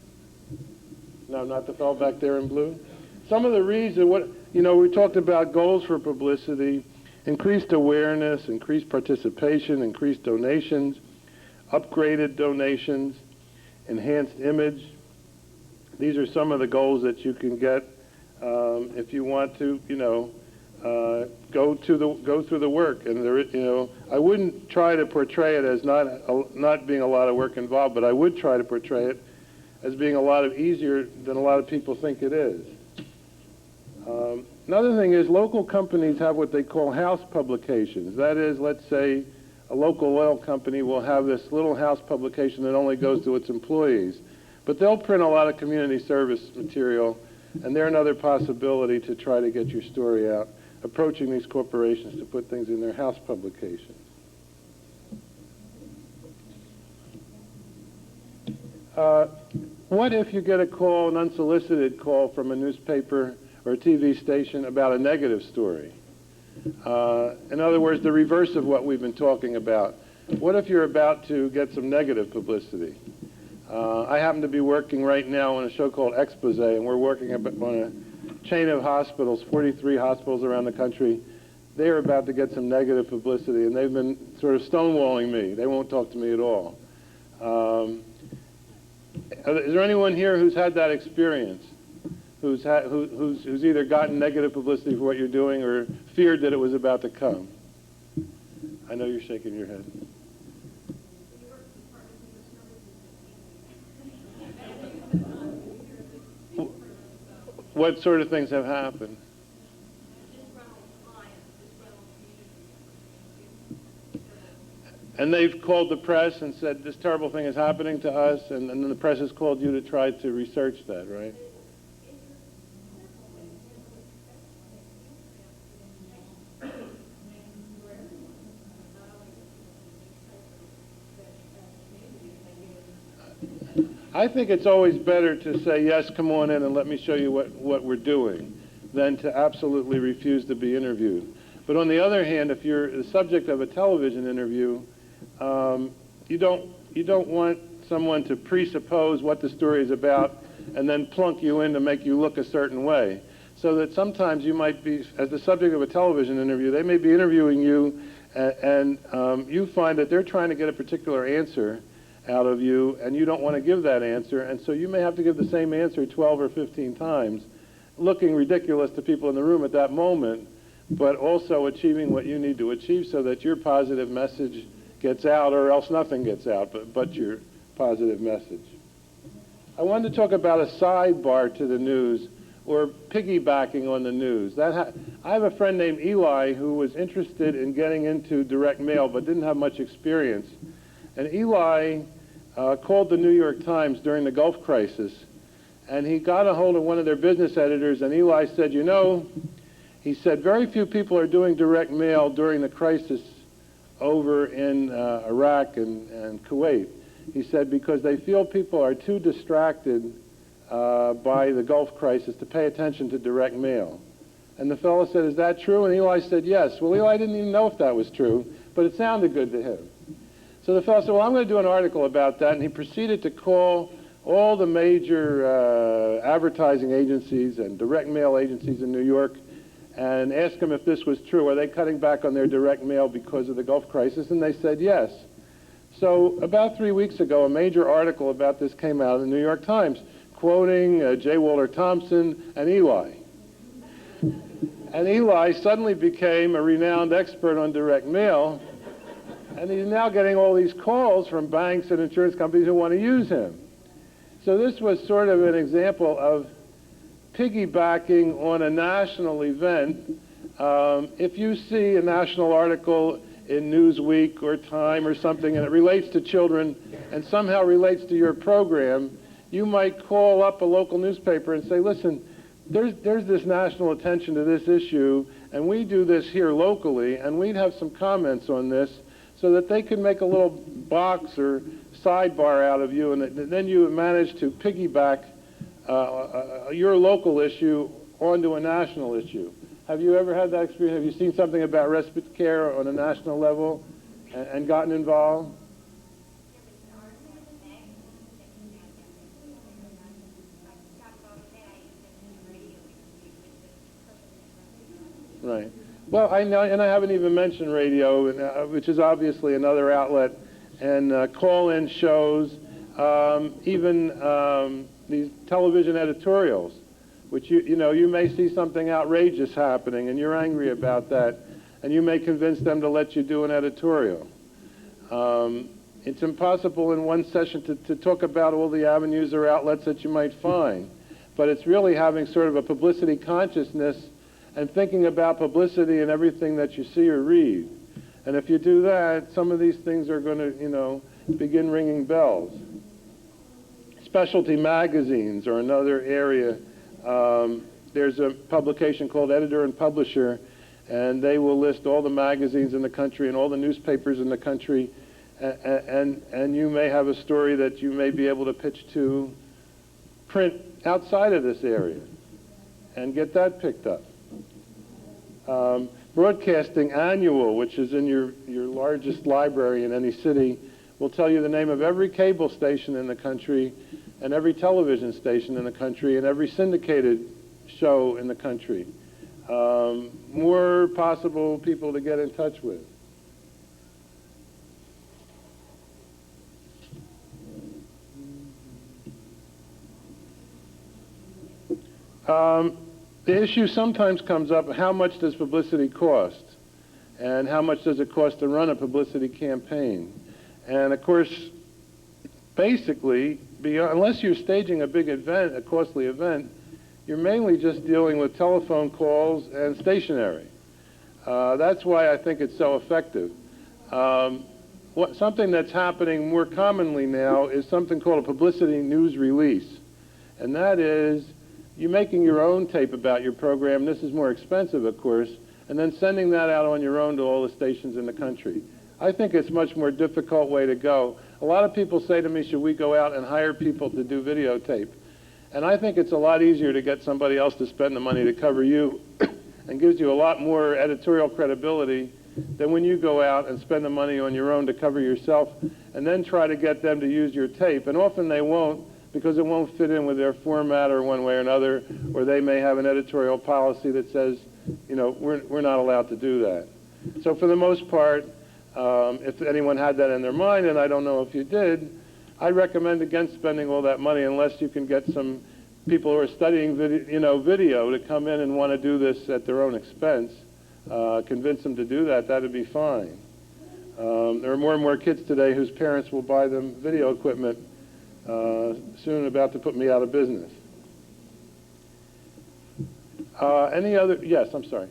No, not the fellow back there in blue. Some of the reasons, we talked about goals for publicity, increased awareness, increased participation, increased donations, upgraded donations, enhanced image. These are some of the goals that you can get if you want to, go through the work. And there, I wouldn't try to portray it as not being a lot of work involved, but I would try to portray it as being a lot easier than a lot of people think it is. Another thing is local companies have what they call house publications. That is, let's say a local oil company will have this little house publication that only goes to its employees, but they'll print a lot of community service material, and they're another possibility to try to get your story out, approaching these corporations to put things in their house publications. What if you get a call, an unsolicited call from a newspaper or a TV station about a negative story? In other words, the reverse of what we've been talking about. What if you're about to get some negative publicity? I happen to be working right now on a show called Expose, and we're working on a chain of hospitals, 43 hospitals around the country. They're about to get some negative publicity, and they've been sort of stonewalling me. They won't talk to me at all. Is there anyone here who's had that experience? Who's either gotten negative publicity for what you're doing or feared that it was about to come? I know you're shaking your head. What sort of things have happened? And they've called the press and said, this terrible thing is happening to us, and then the press has called you to try to research that, right? I think it's always better to say, yes, come on in and let me show you what we're doing, than to absolutely refuse to be interviewed. But on the other hand, if you're the subject of a television interview, you don't you don't want someone to presuppose what the story is about and then plunk you in to make you look a certain way. So that sometimes you might be, as the subject of a television interview, they may be interviewing you and you find that they're trying to get a particular answer out of you and you don't want to give that answer, and so you may have to give the same answer 12 or 15 times, looking ridiculous to people in the room at that moment, but also achieving what you need to achieve so that your positive message gets out, or else nothing gets out but your positive message. I wanted to talk about a sidebar to the news, or piggybacking on the news. I have a friend named Eli who was interested in getting into direct mail but didn't have much experience. And Eli called the New York Times during the Gulf crisis, and he got a hold of one of their business editors, and Eli said, you know, he said, very few people are doing direct mail during the crisis over in Iraq and Kuwait. He said, because they feel people are too distracted by the Gulf crisis to pay attention to direct mail. And the fellow said, is that true? And Eli said, yes. Well, Eli didn't even know if that was true, but it sounded good to him. So the fellow said, well, I'm going to do an article about that, and he proceeded to call all the major advertising agencies and direct mail agencies in New York and ask them if this was true. Are they cutting back on their direct mail because of the Gulf crisis? And they said yes. So about 3 weeks ago, a major article about this came out in the New York Times, quoting J. Walter Thompson and Eli. And Eli suddenly became a renowned expert on direct mail, and he's now getting all these calls from banks and insurance companies who want to use him. So this was sort of an example of piggybacking on a national event. If you see a national article in Newsweek or Time or something and it relates to children and somehow relates to your program, you might call up a local newspaper and say, listen, there's this national attention to this issue, and we do this here locally, and we'd have some comments on this, so that they could make a little box or sidebar out of you, and then you manage to piggyback your local issue onto a national issue. Have you ever had that experience? Have you seen something about respite care on a national level and gotten involved? Right. Well, I know, and I haven't even mentioned radio, which is obviously another outlet, and call-in shows, even these television editorials, which you may see something outrageous happening, and you're angry about that, and you may convince them to let you do an editorial. It's impossible in one session to talk about all the avenues or outlets that you might find, but it's really having sort of a publicity consciousness and thinking about publicity in everything that you see or read. And if you do that, some of these things are going to, begin ringing bells. Specialty magazines are another area. There's a publication called Editor and Publisher, and they will list all the magazines in the country and all the newspapers in the country, and you may have a story that you may be able to pitch to print outside of this area and get that picked up. Broadcasting Annual, which is in your largest library in any city, will tell you the name of every cable station in the country and every television station in the country and every syndicated show in the country. More possible people to get in touch with. The issue sometimes comes up, how much does publicity cost? And how much does it cost to run a publicity campaign? And of course, basically, unless you're staging a big event, a costly event, you're mainly just dealing with telephone calls and stationery. That's why I think it's so effective. Something that's happening more commonly now is something called a publicity news release. And that is, you're making your own tape about your program. This is more expensive, of course, and then sending that out on your own to all the stations in the country. I think it's a much more difficult way to go. A lot of people say to me, should we go out and hire people to do videotape? And I think it's a lot easier to get somebody else to spend the money to cover you and gives you a lot more editorial credibility than when you go out and spend the money on your own to cover yourself and then try to get them to use your tape. And often they won't, because it won't fit in with their format or one way or another, or they may have an editorial policy that says, you know, we're not allowed to do that. So for the most part, if anyone had that in their mind, and I don't know if you did, I recommend against spending all that money unless you can get some people who are studying video to come in and want to do this at their own expense. Convince them to do that, that'd be fine. There are more and more kids today whose parents will buy them video equipment, soon about to put me out of business. Any other, yes, I'm sorry.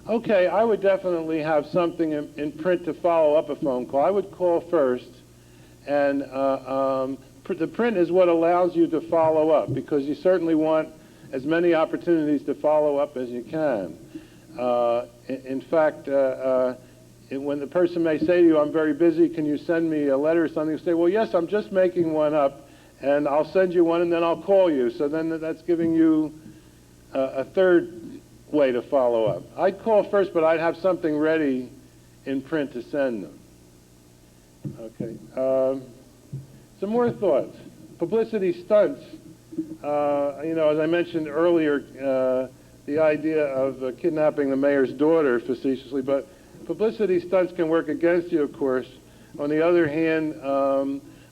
Okay, I would definitely have something in print to follow up a phone call. I would call first, and the print is what allows you to follow up, because you certainly want as many opportunities to follow up as you can. In fact, when the person may say to you, I'm very busy, can you send me a letter or something? You say, well, yes, I'm just making one up, and I'll send you one, and then I'll call you. So then that's giving you a third way to follow up. I'd call first, but I'd have something ready in print to send them. Okay. Some more thoughts. Publicity stunts. As I mentioned earlier, the idea of kidnapping the mayor's daughter facetiously, but publicity stunts can work against you, of course. On the other hand,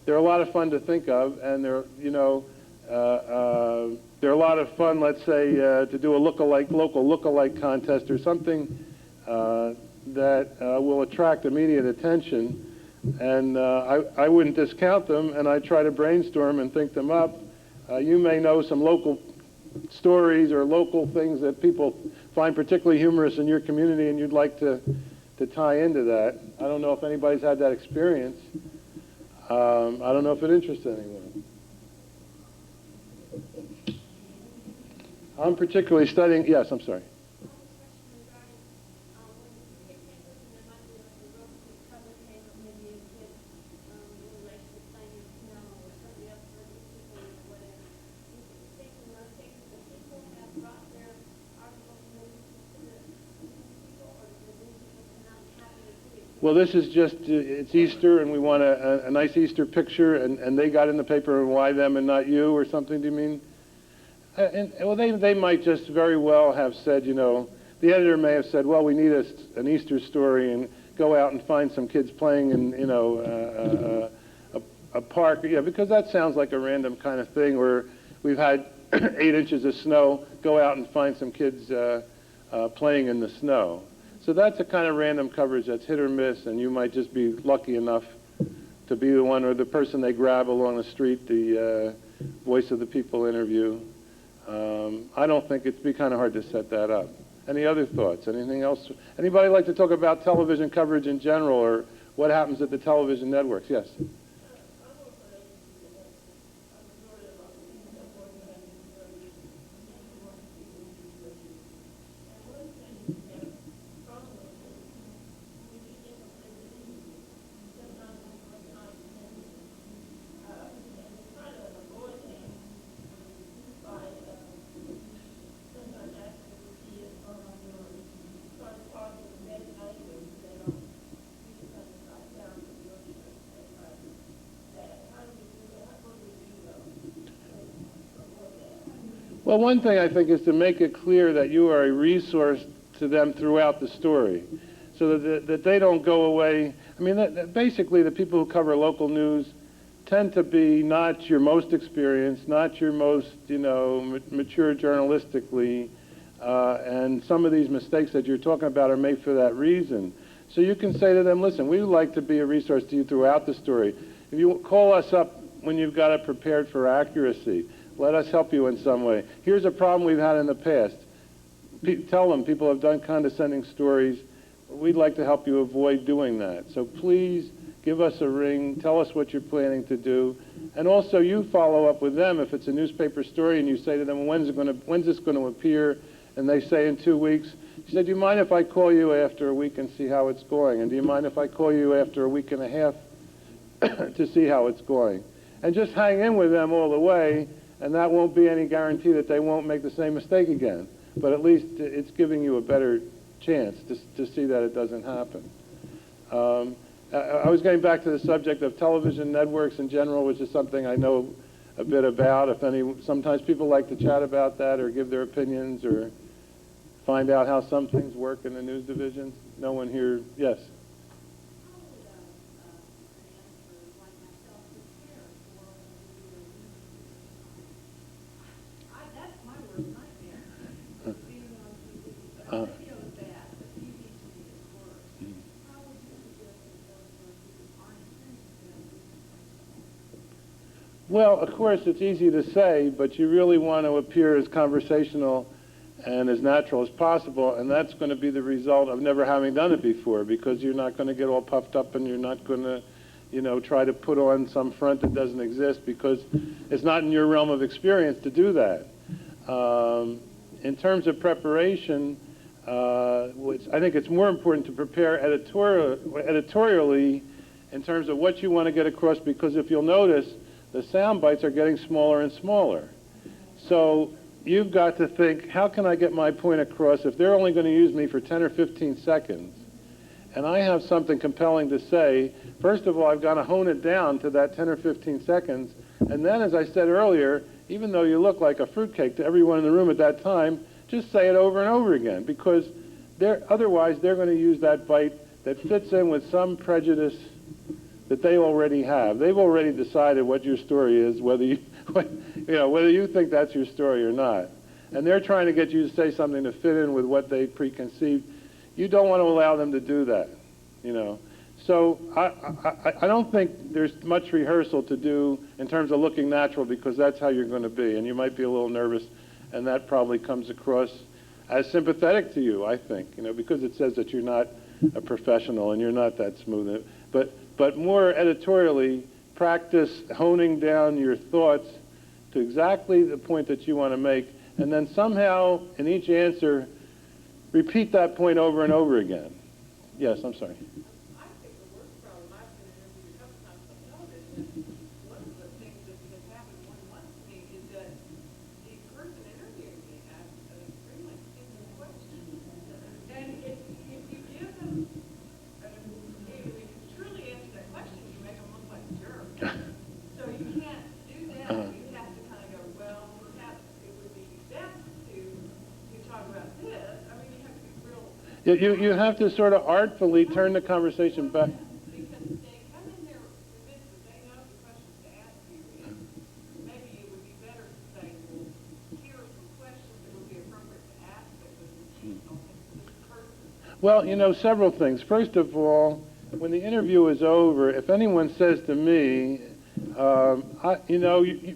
they're a lot of fun to think of, and they're a lot of fun, let's say, to do a local look-alike contest or something that will attract immediate attention. And I wouldn't discount them, and I try to brainstorm and think them up. You may know some local stories or local things that people find particularly humorous in your community, and you'd like to tie into that. I don't know if anybody's had that experience. I don't know if it interests anyone. I'm particularly studying, yes, I'm sorry. Well, this is just, it's Easter, and we want a nice Easter picture, and they got in the paper, and why them and not you, or something, do you mean? Well, they might just very well have said, the editor may have said, well, we need an Easter story, and go out and find some kids playing in, a park. Yeah, because that sounds like a random kind of thing where we've had 8 inches of snow, go out and find some kids playing in the snow. So that's a kind of random coverage that's hit or miss, and you might just be lucky enough to be the one or the person they grab along the street, the voice of the people interview. I don't think it'd be kind of hard to set that up. Any other thoughts? Anything else? Anybody like to talk about television coverage in general, or what happens at the television networks? Yes? Well, one thing I think is to make it clear that you are a resource to them throughout the story, so that they don't go away. I mean, basically the people who cover local news tend to be not your most experienced, not your most, mature journalistically, and some of these mistakes that you're talking about are made for that reason. So you can say to them, listen, we would like to be a resource to you throughout the story. If you call us up when you've got it prepared for accuracy, let us help you in some way. Here's a problem we've had in the past. Tell them people have done condescending stories. We'd like to help you avoid doing that. So please give us a ring. Tell us what you're planning to do. And also you follow up with them. If it's a newspaper story and you say to them, when's this going to appear? And they say in 2 weeks. You said, do you mind if I call you after a week and see how it's going? And do you mind if I call you after a week and a half to see how it's going? And just hang in with them all the way. and that won't be any guarantee that they won't make the same mistake again. But at least it's giving you a better chance to see that it doesn't happen. I was getting back to the subject of television networks in general, which is something I know a bit about. Sometimes people like to chat about that or give their opinions or find out how some things work in the news divisions. No one here? Yes? That's my worst nightmare. Being on TV. Video is bad, but TV to me is worse. How would you suggest that those who aren't intended to be? Well, of course, it's easy to say, but you really want to appear as conversational and as natural as possible, and that's going to be the result of never having done it before, because you're not going to get all puffed up and you're not going to, try to put on some front that doesn't exist, because it's not in your realm of experience to do that. In terms of preparation, I think it's more important to prepare editorially in terms of what you want to get across, because if you'll notice, the sound bites are getting smaller and smaller. So you've got to think, how can I get my point across if they're only going to use me for 10 or 15 seconds, and I have something compelling to say? First of all, I've got to hone it down to that 10 or 15 seconds, and then, as I said earlier, even though you look like a fruitcake to everyone in the room at that time, just say it over and over again, because otherwise they're going to use that bite that fits in with some prejudice that they already have. They've already decided what your story is, whether you think that's your story or not. And they're trying to get you to say something to fit in with what they preconceived. You don't want to allow them to do that, So I don't think there's much rehearsal to do in terms of looking natural, because that's how you're going to be. And you might be a little nervous, and that probably comes across as sympathetic to you, I think, because it says that you're not a professional and you're not that smooth. But more editorially, practice honing down your thoughts to exactly the point that you want to make, and then somehow in each answer, repeat that point over and over again. Yes, I'm sorry. I think the worst problem I've been interviewed a couple times on television, one of the things that has happened more than once to me is that the person interviewing me asked an extremely stupid question. And if you give them, if you truly answer that question, you make them look like a jerk. So you can't do that. You have to kind of go, well, perhaps it would be best to talk about this. I mean, you have to be real. You have to sort of artfully turn the conversation back. Because they come in there convinced that they know the questions to ask you, and maybe it would be better to say, well, here are some questions that would be appropriate to ask this person. Well, several things. First of all, when the interview is over, if anyone says to me,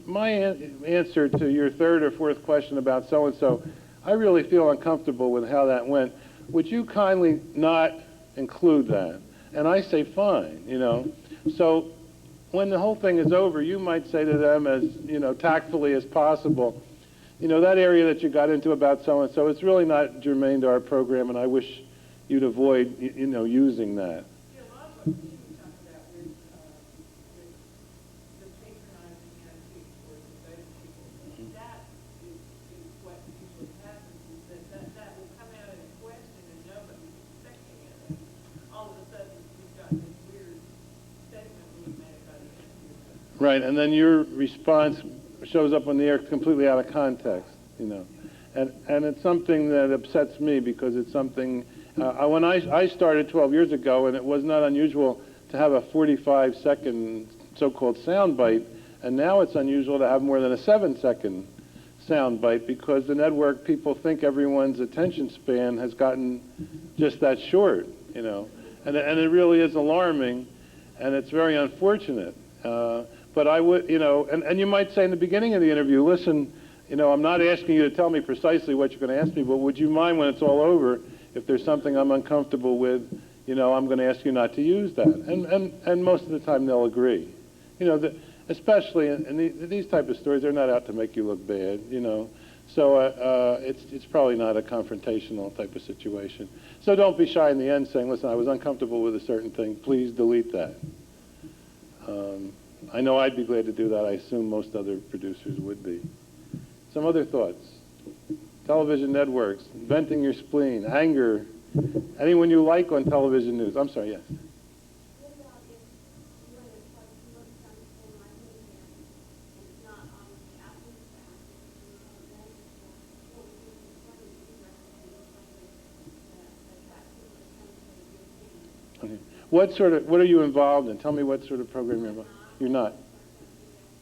my answer to your third or fourth question about so-and-so, I really feel uncomfortable with how that went. Would you kindly not include that? And I say, fine, So when the whole thing is over, you might say to them as, tactfully as possible, that area that you got into about so-and-so, it's really not germane to our program, and I wish you'd avoid, using that. See, a lot of what you were talking about with the patronizing attitude towards those people, that is what usually happens, is that will come out in a question and nobody's expecting it. And all of a sudden, you've got this weird statement being made by the interviewer. Right, and then your response shows up on the air completely out of context, And it's something that upsets me, because it's something, when I started 12 years ago, and it was not unusual to have a 45-second so-called sound bite, and now it's unusual to have more than a 7-second sound bite, because the network people think everyone's attention span has gotten just that short, And it really is alarming, and it's very unfortunate. But I would, and you might say in the beginning of the interview, listen, I'm not asking you to tell me precisely what you're going to ask me, but would you mind when it's all over, if there's something I'm uncomfortable with, I'm going to ask you not to use that. And most of the time they'll agree. Especially in these type of stories, they're not out to make you look bad, So it's probably not a confrontational type of situation. So don't be shy in the end saying, listen, I was uncomfortable with a certain thing. Please delete that. I know I'd be glad to do that. I assume most other producers would be. Some other thoughts? Television networks, venting your spleen, anger, anyone you like on television news. I'm sorry, yes. What about if you want to try to look something like this and it's not on the after the fact, then what would you recommend that What are you involved in? Tell me what sort of program you're involved in. You're not.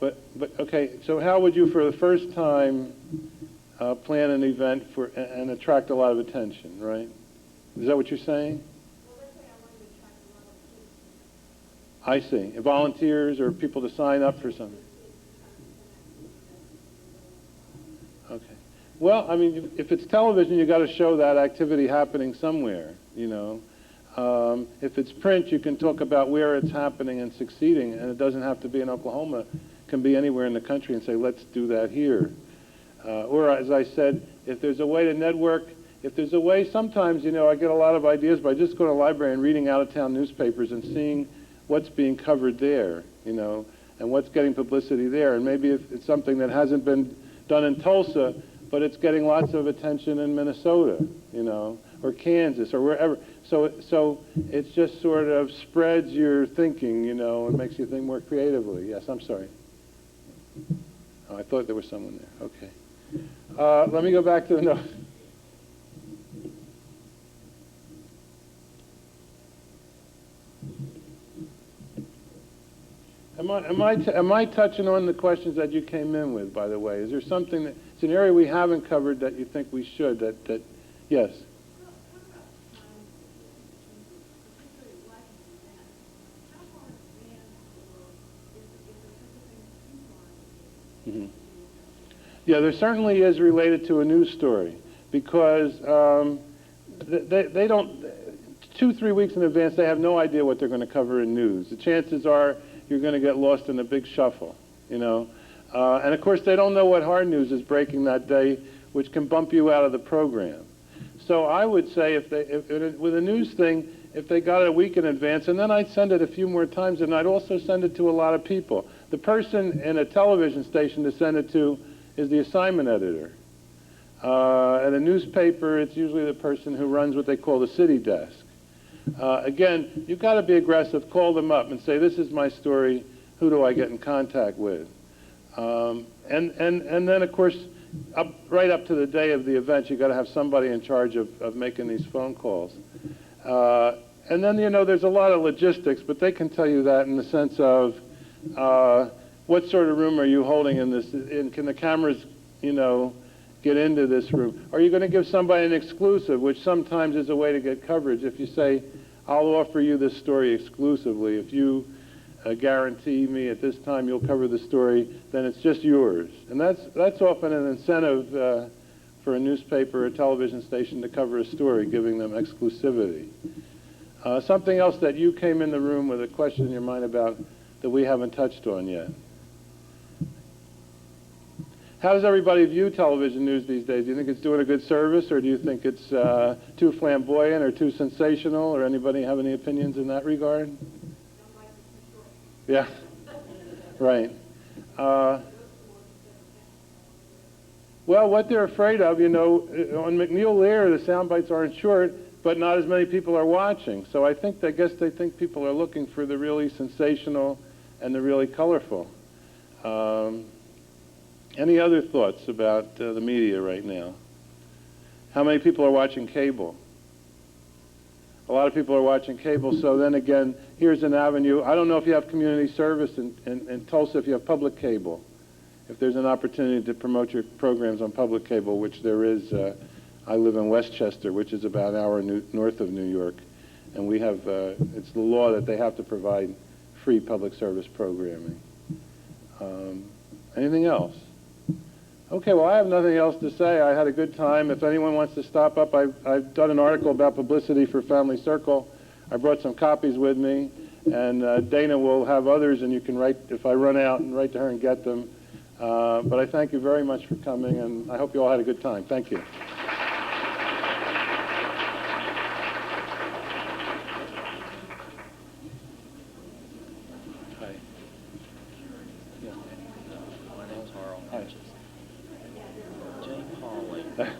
But okay, so how would you, for the first time, plan an event and attract a lot of attention, right? Is that what you're saying? Well, let's say I wanted to attract a lot of kids. I see. Volunteers or people to sign up for something? Okay. Well, I mean, if it's television, you got to show that activity happening somewhere, you know. If it's print, you can talk about where it's happening and succeeding, and it doesn't have to be in Oklahoma. It can be anywhere in the country, and say, let's do that here. Or, as I said, if there's a way to network, if there's a way, sometimes, you know, I get a lot of ideas by just going to the library and reading out-of-town newspapers and seeing what's being covered there, you know, and what's getting publicity there. And maybe if it's something that hasn't been done in Tulsa, but it's getting lots of attention in Minnesota, you know, or Kansas, or wherever. So it just sort of spreads your thinking, you know, and makes you think more creatively. Yes, I'm sorry. Oh, I thought there was someone there. Okay. Let me go back to the note. Am I touching on the questions that you came in with, by the way? Is there something that, it's an area we haven't covered that you think we should, yes? Mm-hmm. Yeah, there certainly is related to a news story, because they don't, 2-3 weeks in advance, they have no idea what they're going to cover in news. The chances are you're going to get lost in a big shuffle, you know. And of course, they don't know what hard news is breaking that day, which can bump you out of the program. So I would say with a news thing, if they got it a week in advance, and then I'd send it a few more times, and I'd also send it to a lot of people. The person in a television station to send it to is the assignment editor. At a newspaper, it's usually the person who runs what they call the city desk. Again, you've got to be aggressive. Call them up and say, this is my story. Who do I get in contact with? And then, of course, right up to the day of the event, you've got to have somebody in charge of making these phone calls. And then, you know, there's a lot of logistics, but they can tell you that in the sense of what sort of room are you holding in this? Can the cameras, you know, get into this room? Are you going to give somebody an exclusive, which sometimes is a way to get coverage? If you say, I'll offer you this story exclusively. If you guarantee me at this time you'll cover the story, then it's just yours. And that's often an incentive for a newspaper or a television station to cover a story, giving them exclusivity. Something else that you came in the room with a question in your mind about that we haven't touched on yet. How does everybody view television news these days? Do you think it's doing a good service, or do you think it's too flamboyant or too sensational, or anybody have any opinions in that regard? Yeah, right. Well, what they're afraid of, you know, on McNeil Lehrer, the sound bites aren't short, but not as many people are watching. So I guess they think people are looking for the really sensational and the really colorful. Any other thoughts about the media right now? How many people are watching cable? A lot of people are watching cable, so then again, here's an avenue. I don't know if you have community service in Tulsa, if you have public cable. If there's an opportunity to promote your programs on public cable, which there is. I live in Westchester, which is about an hour north of New York, and we have, it's the law that they have to provide free public service programming. Anything else? Okay, well, I have nothing else to say. I had a good time. If anyone wants to stop up, I've done an article about publicity for Family Circle. I brought some copies with me, and Dana will have others, and you can write, if I run out, and write to her and get them. But I thank you very much for coming, and I hope you all had a good time. Thank you. Hi. Hodges. Jay Pauley.